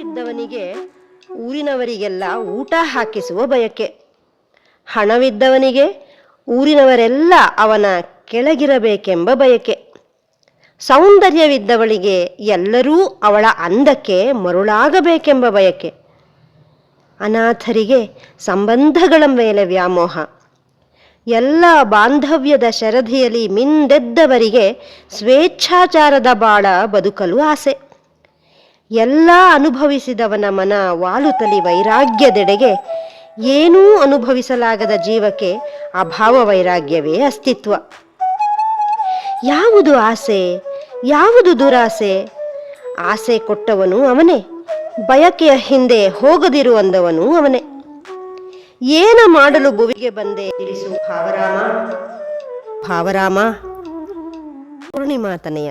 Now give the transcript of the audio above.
ಹಣವಿದ್ದವನಿಗೆ ಊರಿನವರಿಗೆಲ್ಲ ಊಟ ಹಾಕಿಸುವ ಬಯಕೆ, ಹಣವಿದ್ದವನಿಗೆ ಊರಿನವರೆಲ್ಲ ಅವನ ಕೆಳಗಿರಬೇಕೆಂಬ ಬಯಕೆ, ಸೌಂದರ್ಯವಿದ್ದವಳಿಗೆ ಎಲ್ಲರೂ ಅವಳ ಅಂದಕ್ಕೆ ಮರುಳಾಗಬೇಕೆಂಬ ಬಯಕೆ, ಅನಾಥರಿಗೆ ಸಂಬಂಧಗಳ ಮೇಲೆ ವ್ಯಾಮೋಹ, ಎಲ್ಲ ಬಾಂಧವ್ಯದ ಶರಧಿಯಲ್ಲಿ ಮಿಂದೆದ್ದವರಿಗೆ ಸ್ವೇಚ್ಛಾಚಾರದ ಬಾಳ ಬದುಕಲು ಆಸೆ, ಎಲ್ಲ ಅನುಭವಿಸಿದವನ ಮನ ವಾಲುತಲಿ ವೈರಾಗ್ಯದೆಡೆಗೆ ಏನೂ ಅನುಭವಿಸಲಾಗದ ಜೀವಕ್ಕೆ ಅಭಾವ ವೈರಾಗ್ಯವೇ ಅಸ್ತಿತ್ವ. ಯಾವುದು ಆಸೆ, ಯಾವುದು ದುರಾಸೆ? ಆಸೆ ಕೊಟ್ಟವನು ಅವನೇ, ಬಯಕೆಯ ಹಿಂದೆ ಹೋಗದಿರುವಂದವನು ಅವನೇ. ಏನ ಮಾಡಲು ಭುವಿಗೆ ಬಂದೆ ತಿಳಿಸು ಭಾವರಾಮ. ಭಾವರಾಮ. ಪೂರ್ಣಿಮಾತನೆಯ